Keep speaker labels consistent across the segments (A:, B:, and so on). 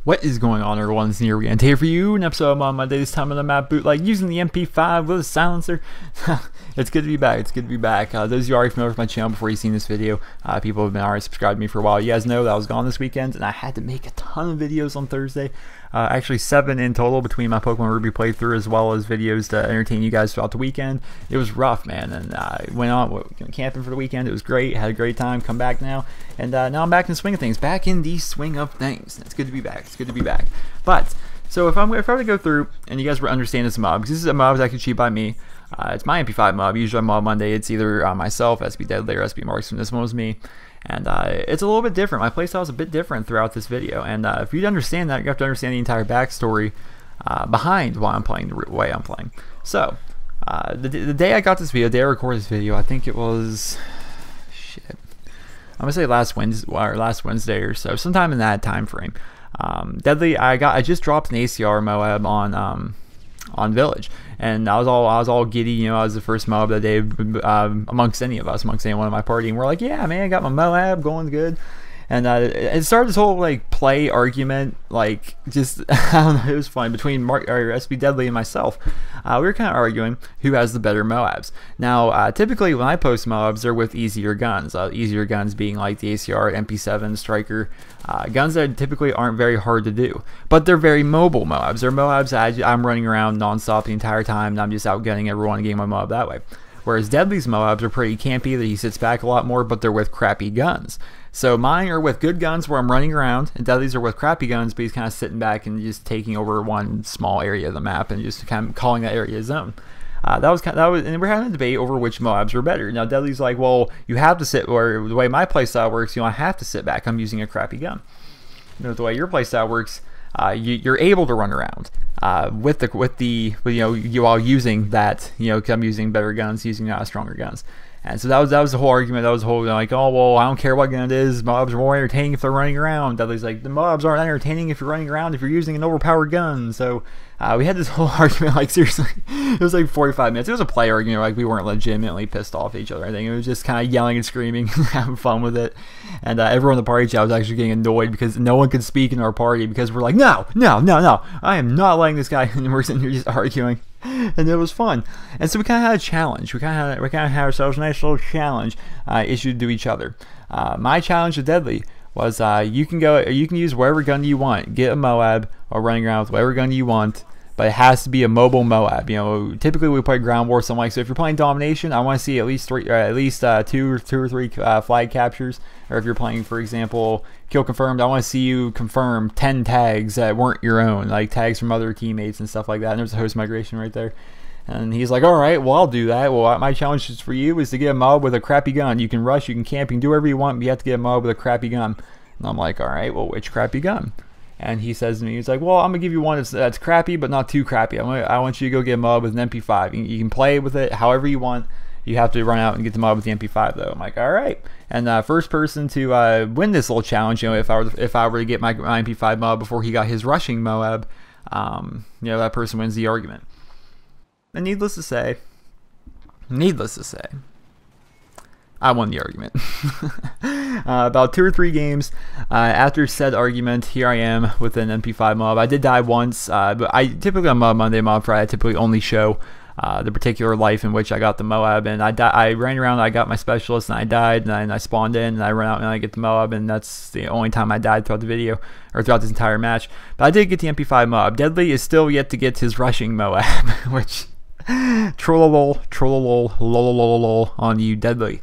A: What is going on, everyone? It's Nero again here for you. An episode of Monday, this time on the map Bootleg, using the MP5 with a silencer. It's good to be back. It's good to be back. Those of you already familiar with my channel before you've seen this video, people have been already subscribed to me for a while. You guys know that I was gone this weekend, and I had to make a ton of videos on Thursday. Actually 7 in total between my Pokemon Ruby playthrough as well as videos to entertain you guys throughout the weekend. It was rough, man, and I went on camping for the weekend. It was great. Had a great time. Come back now, and now I'm back in the swing of things. Back in the swing of things. It's good to be back. It's good to be back. But so if I were to go through and you guys would understand this MOAB, because this is a MOAB actually cheap by me. It's my MP5 MOAB. Usually on MOAB Monday, it's either myself, SB Deadly, or SB Marksman. This one was me. And it's a little bit different. My playstyle is a bit different throughout this video. And if you understand that, you have to understand the entire backstory behind why I'm playing the way I'm playing. So, the day I got this video, the day I recorded this video, I think it was, shit, I'm gonna say last Wednesday or so, sometime in that time frame. Deadly, I just dropped an ACR MOAB on Village, and I was all giddy, you know. I was the first MOAB that day amongst any of us, amongst anyone in my party, and we're like, yeah, man, I got my MOAB going good. And it started this whole like play argument, like just I don't know, it was fun between SB Deadly and myself. We were kind of arguing who has the better MOABs. Now, typically when I post MOABs, they're with easier guns. Easier guns being like the ACR, MP7, Striker, guns that typically aren't very hard to do, but they're very mobile MOABs. They're MOABs that I'm running around nonstop the entire time, and I'm just outgunning everyone and getting my MOAB that way. Whereas Deadly's MOABs are pretty campy, that he sits back a lot more, but they're with crappy guns. So mine are with good guns where I'm running around, and Deadly's are with crappy guns, but he's kind of sitting back and just taking over one small area of the map and just kind of calling that area his own. And we're having a debate over which MOABs were better. Now Deadly's like, well, you have to sit, or the way my playstyle works, you know, I have to sit back. I'm using a crappy gun. You know, the way your playstyle works, you're able to run around while using that, you know, I'm using better guns, using stronger guns. And so that was the whole argument. That was the whole, like, oh, well, I don't care what gun it is. MOABs are more entertaining if they're running around. Dudley's like, the MOABs aren't entertaining if you're running around, if you're using an overpowered gun. So we had this whole argument, like, seriously, it was like 45 minutes. It was a play argument, like, we weren't legitimately pissed off at each other. I think it was just kind of yelling and screaming, having fun with it. And everyone in the party chat was actually getting annoyed because no one could speak in our party because we're like, no, I am not letting this guy, and we're sitting here just arguing. And it was fun, and so we kind of had a challenge. We kind of had ourselves a nice little challenge issued to each other. My challenge to Deadly was you can use whatever gun you want, get a MOAB, or running around with whatever gun you want, but it has to be a mobile MOAB. You know, typically we play ground war, something like, so if you're playing domination, I want to see at least two or three flag captures. Or if you're playing, for example, kill confirmed, I want to see you confirm 10 tags that weren't your own, like tags from other teammates and stuff like that. And there's a host migration right there. And he's like, all right, well, I'll do that. Well, my challenge is for you is to get a MOAB with a crappy gun. You can rush, you can camp, you can do whatever you want, but you have to get a MOAB with a crappy gun. And I'm like, all right, well, which crappy gun? And he says to me, he's like, well, I'm going to give you one that's crappy, but not too crappy. I want you to go get a MOAB with an MP5. You can play with it however you want. You have to run out and get the MOAB with the MP5, though. I'm like, all right. And first person to win this little challenge, you know, if I were to get my MP5 MOAB before he got his rushing MOAB, you know, that person wins the argument. And needless to say, I won the argument. About 2 or 3 games after said argument, here I am with an MP5 MOAB. I did die once, but I typically on MOAB Monday, MOAB Friday, I typically only show the particular life in which I got the MOAB, and I ran around, I got my specialist, and I died, and then I spawned in, and I ran out and I get the MOAB, and that's the only time I died throughout the video, or throughout this entire match. But I did get the MP5 MOAB. Deadly is still yet to get his rushing MOAB, which trollolol on you, Deadly.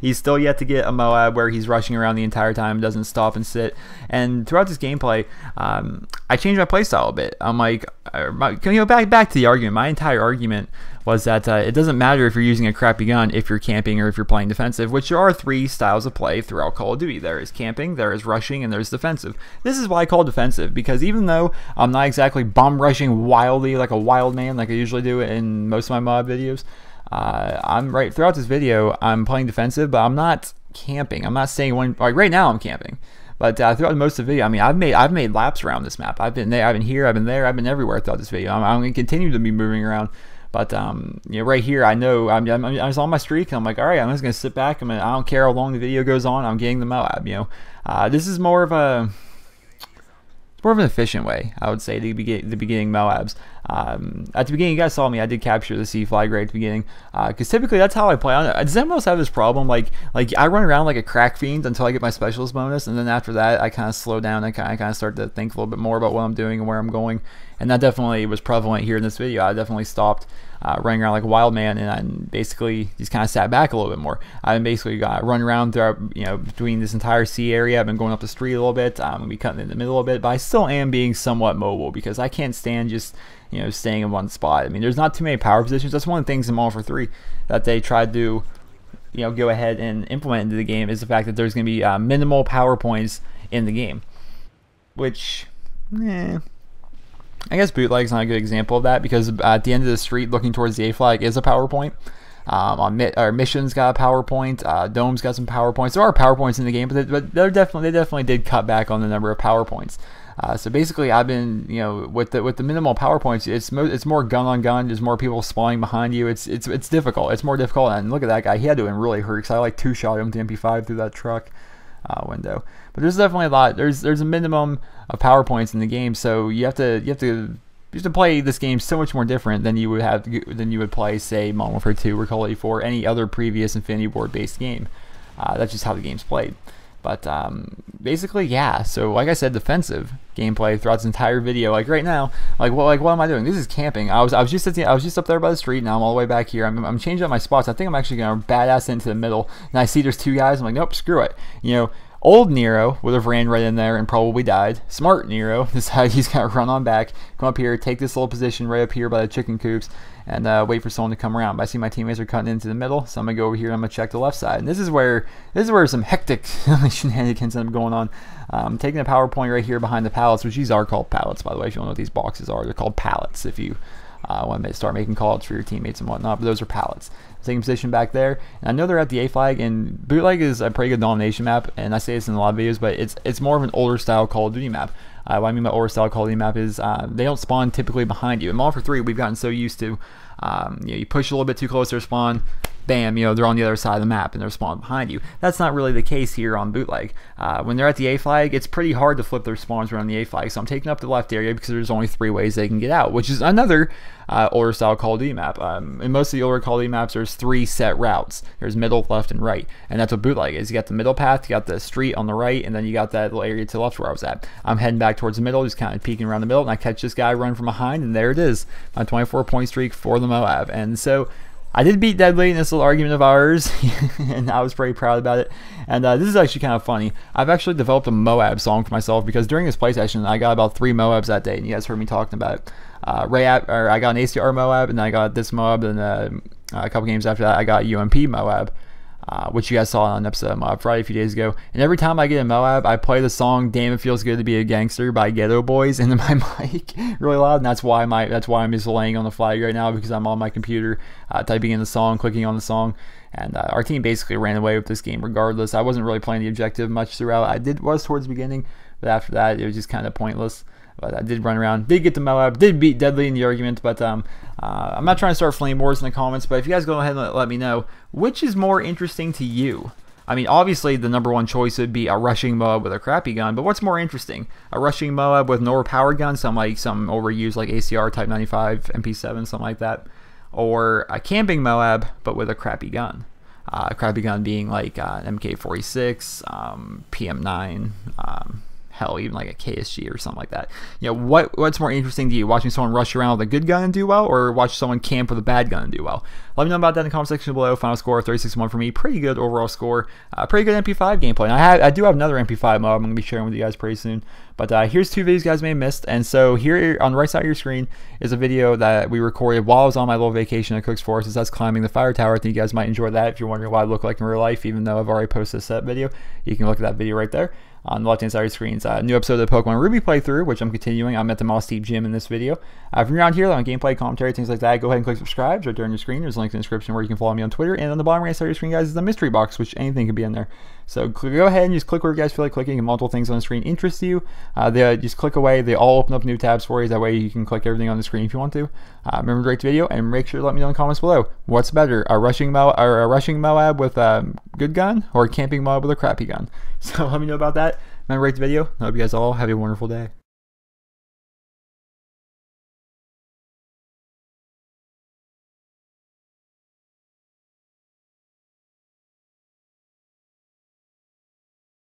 A: He's still yet to get a MOAB where he's rushing around the entire time, doesn't stop and sit. And throughout this gameplay, I changed my playstyle a bit. I'm like, can you go back to the argument? My entire argument was that it doesn't matter if you're using a crappy gun if you're camping or if you're playing defensive, which there are 3 styles of play throughout Call of Duty. There is camping, there is rushing, and there's defensive. This is why I call defensive, because even though I'm not exactly bomb rushing wildly like a wild man like I usually do in most of my MOAB videos, throughout this video I'm playing defensive, but I'm not camping. I'm not saying like right now I'm camping. But throughout most of the video, I mean, I've made laps around this map. I've been there, I've been here, I've been there, I've been everywhere throughout this video. I'm going to continue to be moving around. But you know, right here, I know I was on my streak, and I'm like, all right, I'm just going to sit back. I don't care how long the video goes on. I'm getting the MOAB. You know, this is more of a more of an efficient way, I would say, the beginning MOABs. At the beginning, you guys saw me, I did capture the C flag right at the beginning, because typically that's how I play on it. Does anyone else have this problem? Like I run around like a crack fiend until I get my specialist bonus, and then after that, I kind of slow down and kind of start to think a little bit more about what I'm doing and where I'm going. And that definitely was prevalent here in this video. I definitely stopped running around like a wild man, and I basically just kind of sat back a little bit more. I've basically got run around throughout, between this entire C area. I've been going up the street a little bit. I'm gonna be cutting in the middle a bit, but I still am being somewhat mobile because I can't stand just staying in one spot. I mean, there's not too many power positions. That's one of the things in MW3 3 that they tried to go ahead and implement into the game, is the fact that there's gonna be minimal power points in the game, which I guess Bootleg's not a good example of that, because at the end of the street looking towards the A flag is a power point. Our missions got a power point. Dome's got some power points. There are power points in the game, but they definitely did cut back on the number of power points. So basically, I've been with the minimal power points, it's more gun on gun. There's more people spawning behind you. It's difficult. It's more difficult. And look at that guy. He had to have been really hurt because I like two-shot him with the MP5 through that truck window. But there's definitely a lot. There's a minimum of power points in the game, so you have to play this game so much more different than you would play, say, Modern Warfare 2 or Call of Duty 4, any other previous Infinity Ward based game. That's just how the game's played. But basically, yeah. So like I said, defensive gameplay throughout this entire video. Like right now, what am I doing? This is camping. I was just up there by the street. Now I'm all the way back here. I'm changing up my spots. I think I'm actually gonna badass into the middle. And I see there's two guys. I'm like, nope, screw it. Old Nero would have ran right in there and probably died. Smart Nero decided he's got to run on back, come up here, take this little position right up here by the chicken coops, and wait for someone to come around. But I see my teammates are cutting into the middle, so I'm going to go over here and I'm going to check the left side. And this is where some hectic shenanigans end up going on. Taking a power point right here behind the pallets, which these are called pallets, by the way. If you don't know what these boxes are, they're called pallets if you want to start making calls for your teammates and whatnot, but those are pallets. Taking position back there, and I know they're at the A flag, and Bootleg is a pretty good domination map, and I say this in a lot of videos, but it's more of an older style Call of Duty map. What I mean by older style Call of Duty map is they don't spawn typically behind you. In Modern Warfare 3, we've gotten so used to, you push a little bit too close to their spawn, bam, they're on the other side of the map and they're spawning behind you. That's not really the case here on Bootleg. When they're at the A flag, it's pretty hard to flip their spawns around the A flag, so I'm taking up the left area because there's only 3 ways they can get out, which is another older style Call of Duty map. In most of the older Call of Duty maps, there's 3 set routes. There's middle, left, and right, and that's what Bootleg is. You got the middle path, you got the street on the right, and then you got that little area to the left where I was at. I'm heading back towards the middle, just kind of peeking around the middle, and I catch this guy running from behind, and there it is, my 24-point streak for the MOAB. And so I did beat Deadly in this little argument of ours, and I was pretty proud about it. And this is actually kind of funny. I've actually developed a MOAB song for myself because during this play session, I got about 3 MOABs that day, and you guys heard me talking about it. I got an ACR MOAB, and then I got this MOAB, and a couple games after that, I got UMP MOAB, which you guys saw on an episode of MOAB Friday a few days ago. And every time I get a MOAB, I play the song "Damn It Feels Good to Be a Gangster" by Ghetto Boys into my mic really loud, and that's why I'm just laying on the flag right now, because I'm on my computer typing in the song, clicking on the song. And our team basically ran away with this game regardless. I wasn't really playing the objective much throughout. I was towards the beginning, but after that it was just kind of pointless. But I did run around, did get the MOAB, did beat Deadly in the argument, but I'm not trying to start flame wars in the comments, but if you guys go ahead and let me know, which is more interesting to you? I mean, obviously the #1 choice would be a rushing MOAB with a crappy gun, but what's more interesting? A rushing MOAB with no powered gun, some overused like ACR Type 95, MP7, something like that, or a camping MOAB but with a crappy gun? A crappy gun being like MK46, PM9, hell, even like a KSG or something like that. What's more interesting to you? Watching someone rush around with a good gun and do well, or watch someone camp with a bad gun and do well? Let me know about that in the comment section below. Final score 36-1 for me. Pretty good overall score. Pretty good MP5 gameplay. And I do have another MP5 MOAB I'm going to be sharing with you guys pretty soon. But here's 2 videos you guys may have missed. And so here on the right side of your screen is a video that we recorded while I was on my little vacation at Cook's Forest. That's climbing the fire tower. I think you guys might enjoy that if you're wondering what I look like in real life, even though I've already posted a set video. You can look at that video right there. On the left-hand side of your screen is a new episode of the Pokemon Ruby playthrough, which I'm continuing. I'm at the Moss Deep Gym in this video. If you're around here, like gameplay, commentary, things like that, go ahead and click subscribe right there on your screen. There's a link in the description where you can follow me on Twitter. And on the bottom right side of your screen, guys, is the mystery box, which anything could be in there. So go ahead and just click where you guys feel like clicking, and multiple things on the screen interest you. Just click away. They all open up new tabs for you. That way you can click everything on the screen if you want to. Remember to rate the video, and make sure to let me know in the comments below. What's better, a rushing MOAB with a good gun, or a camping MOAB with a crappy gun? So let me know about that. Remember to rate the video. I hope you guys all have a wonderful day.